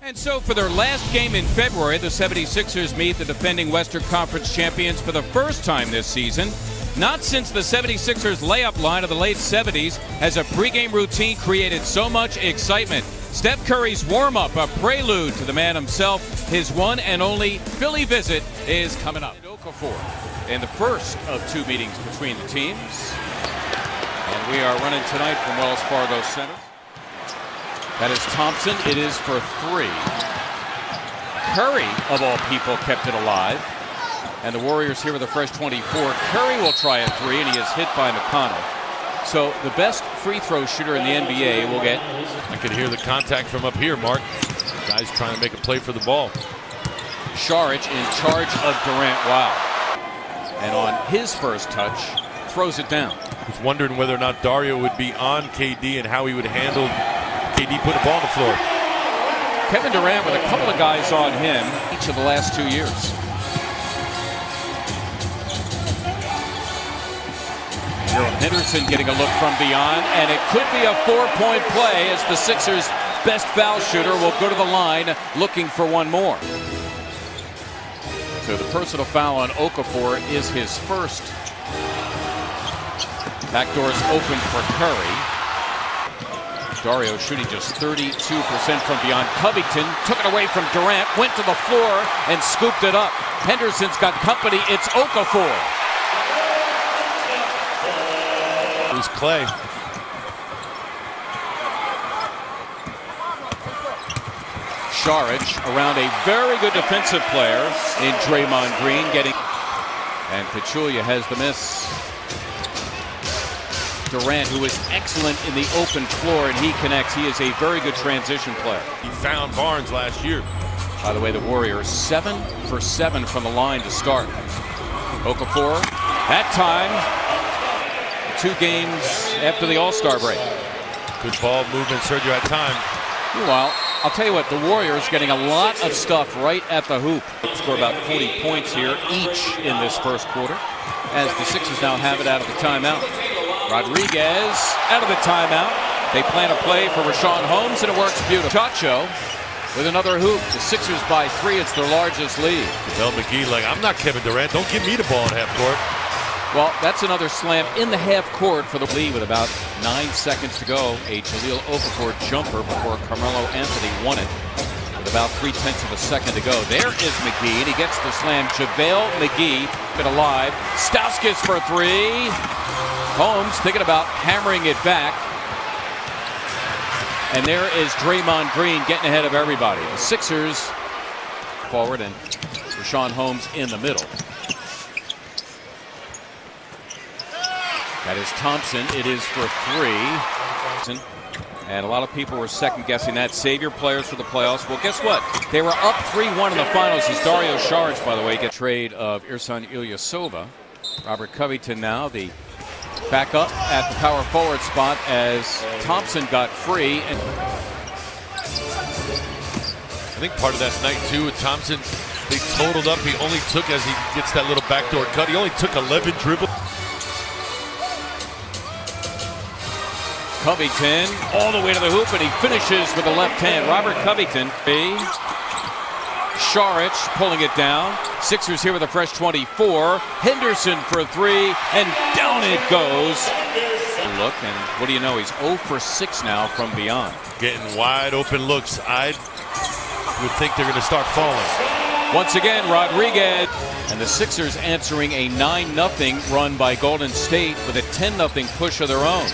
And so for their last game in February, the 76ers meet the defending Western Conference champions for the first time this season. Not since the 76ers layup line of the late 70s has a pregame routine created so much excitement. Steph Curry's warm-up, a prelude to the man himself. His one and only Philly visit is coming up. Okafor in the first of two meetings between the teams. And we are running tonight from Wells Fargo Center. That is Thompson. It is for three. Curry, of all people, kept it alive. And the Warriors here with a fresh 24. Curry will try a three, and he is hit by McConnell. So the best free throw shooter in the NBA will get. I could hear the contact from up here, Mark. Guys trying to make a play for the ball. Saric in charge of Durant. Wow. And on his first touch, throws it down. I was wondering whether or not Dario would be on KD and how he would handle KD putting the ball on the floor. Kevin Durant with a couple of guys on him each of the last 2 years. Gerald Henderson getting a look from beyond, and it could be a 4-point play as the Sixers' best foul shooter will go to the line looking for one more. So the personal foul on Okafor is his first. Backdoor's open for Curry. Dario shooting just 32% from beyond. Covington took it away from Durant, went to the floor and scooped it up. Henderson's got company. It's Okafor. It was Clay. Saric around a very good defensive player in Draymond Green getting. And Pachulia has the miss. Durant, who is excellent in the open floor, and he connects. He is a very good transition player. He found Barnes last year. By the way, the Warriors 7 for 7 from the line to start. Okafor, that time, 2 games after the All-Star break. Good ball movement. Sergio had time. Meanwhile, I'll tell you what, the Warriors getting a lot of stuff right at the hoop. Score about 40 points here each in this first quarter, as the Sixers now have it out of the timeout. Rodriguez out of the timeout. They plan a play for Richaun Holmes, and it works beautifully. Chacho with another hoop. The Sixers by 3. It's their largest lead. Jaleel McGee like, I'm not Kevin Durant. Don't give me the ball in half court. Well, that's another slam in the half court for the lead with about 9 seconds to go. A Jahlil Okafor jumper before Carmelo Anthony won it with about 0.3 of a second to go. There is McGee, and he gets the slam. JaVale McGee been alive. Stauskas for 3. Holmes thinking about hammering it back. And there is Draymond Green getting ahead of everybody. The Sixers forward and Richaun Holmes in the middle. That is Thompson. It is for 3. And a lot of people were second-guessing that. Savior players for the playoffs. Well, guess what? They were up 3-1 in the finals as Dario Saric, by the way, gets trade of Ersan Ilyasova. Robert Covington now, the backup at the power forward spot as Thompson got free. And I think part of that night, too, with Thompson, they totaled up. He only took, as he gets that little backdoor cut, he only took 11 dribbles. Covington all the way to the hoop, and he finishes with the left hand. Robert Covington. Saric pulling it down. Sixers here with a fresh 24. Henderson for 3, and down it goes. Look, and what do you know? He's 0 for 6 now from beyond. Getting wide open looks. I would think they're going to start falling. Once again, Rodriguez. And the Sixers answering a 9-0 run by Golden State with a 10-0 push of their own.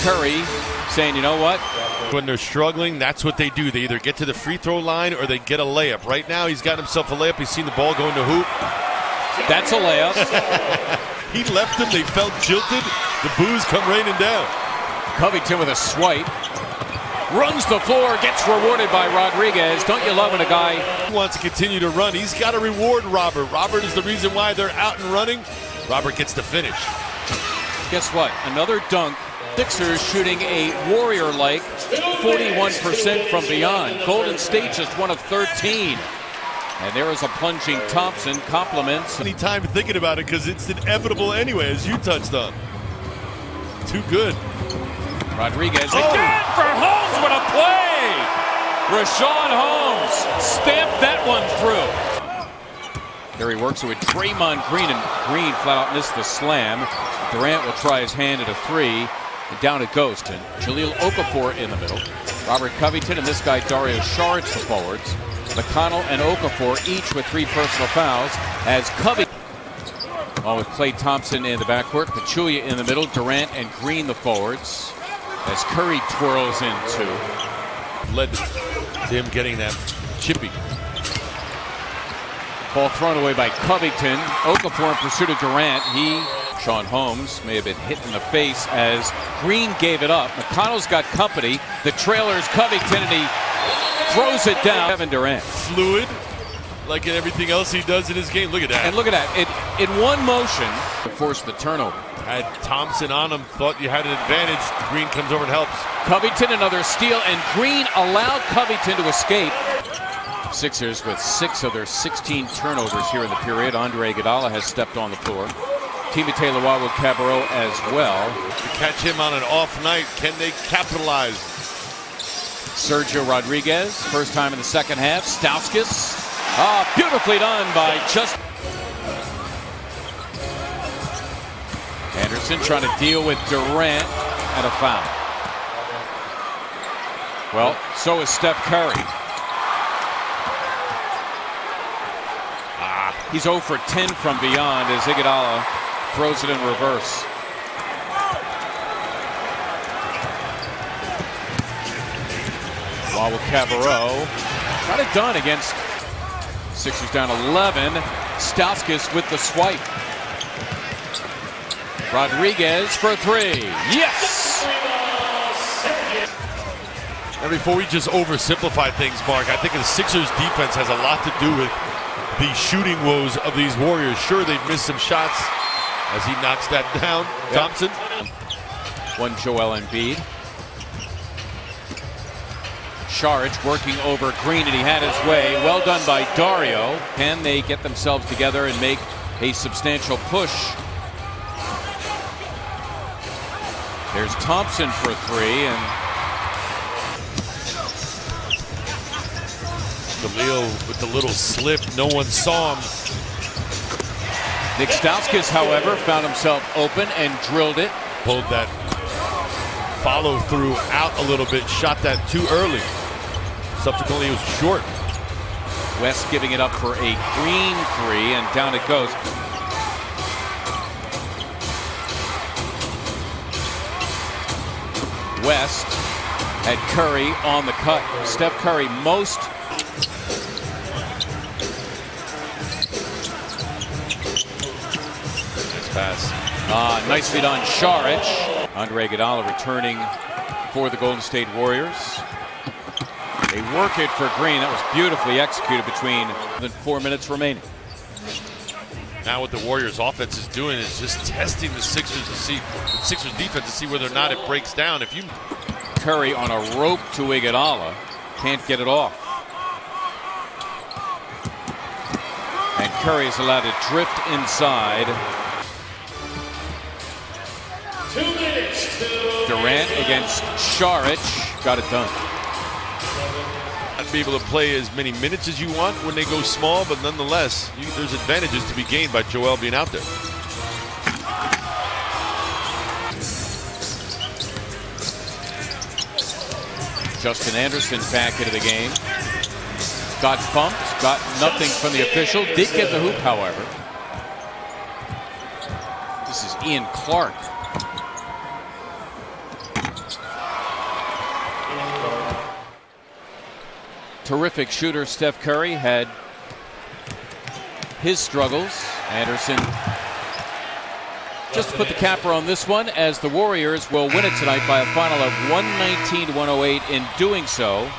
Curry saying, you know what? When they're struggling, that's what they do. They either get to the free throw line or they get a layup. Right now, he's got himself a layup. He's seen the ball go in the hoop. That's a layup. He left them. They felt jilted. The boos come raining down. Covington with a swipe. Runs the floor, gets rewarded by Rodriguez. Don't you love when a guy wants to continue to run? He's got to reward Robert. Robert is the reason why they're out and running. Robert gets the finish. Guess what? Another dunk. Sixers shooting a Warrior-like 41% from beyond. Golden State just 1 of 13. And there is a plunging Thompson. Compliments. Any time thinking about it because it's inevitable anyway, as you touched on. Too good. Rodriguez again for Holmes. What a play! Richaun Holmes stamped that one through. There he works it with Draymond Green, and Green flat out missed the slam. Durant will try his hand at a three, and down it goes to Jahlil Okafor in the middle. Robert Covington and this guy Dario Saric the forwards. McConnell and Okafor each with 3 personal fouls as Covington, all with Klay Thompson in the backcourt, Pachulia in the middle, Durant and Green the forwards as Curry twirls in 2. Led to him getting that chippy. Ball thrown away by Covington. Okafor in pursuit of Durant. Richaun Holmes may have been hit in the face as Green gave it up. McConnell's got company. The trailer's Covington, and he throws it down. Kevin Durant. Fluid, like in everything else he does in his game. Look at that. And look at that. In one motion, to force the turnover. Had Thompson on him, thought you had an advantage. Green comes over and helps. Covington, another steal, and Green allowed Covington to escape. Sixers with 6 of their 16 turnovers here in the period. Andre Iguodala has stepped on the floor. Timothé Luwawu-Cabarrot as well. To catch him on an off night, can they capitalize? Sergio Rodriguez, first time in the second half. Stauskas, beautifully done by Justin Anderson, trying to deal with Durant and a foul. Well, so is Steph Curry. He's 0 for 10 from beyond as Iguodala throws it in reverse. Luwawu-Cabarrot got it done against Sixers down 11. Stauskas with the swipe. Rodriguez for 3. Yes! And before we just oversimplify things, Mark, I think the Sixers defense has a lot to do with the shooting woes of these Warriors. Sure, they've missed some shots as he knocks that down. Yep. Thompson. One Joel Embiid. Saric working over Green, and he had his way. Well done by Dario. Can they get themselves together and make a substantial push? There's Thompson for 3, and Jahlil with the little slip. No one saw him. Nick Stauskas, however, found himself open and drilled it. Pulled that follow through out a little bit. Shot that too early. Subsequently, it was short. West giving it up for a Green 3, and down it goes. West had Curry on the cut. Steph Curry most. Nice pass. Nicely done, Saric. Andre Iguodala returning for the Golden State Warriors. They work it for Green. That was beautifully executed between 4 minutes remaining. Now what the Warriors offense is doing is just testing the Sixers to see the Sixers defense to see whether or not it breaks down. If you Curry on a rope to Iguodala, can't get it off. And Curry is allowed to drift inside. 2 minutes. Durant against Saric, got it done. not be able to play as many minutes as you want when they go small, but nonetheless, there's advantages to be gained by Joel being out there. Justin Anderson back into the game. Got bumped, got nothing from the official. Did get the hoop, however. This is Ian Clark. Terrific shooter Steph Curry had his struggles. Anderson just to put the capper on this one, as the Warriors will win it tonight by a final of 119-108. In doing so,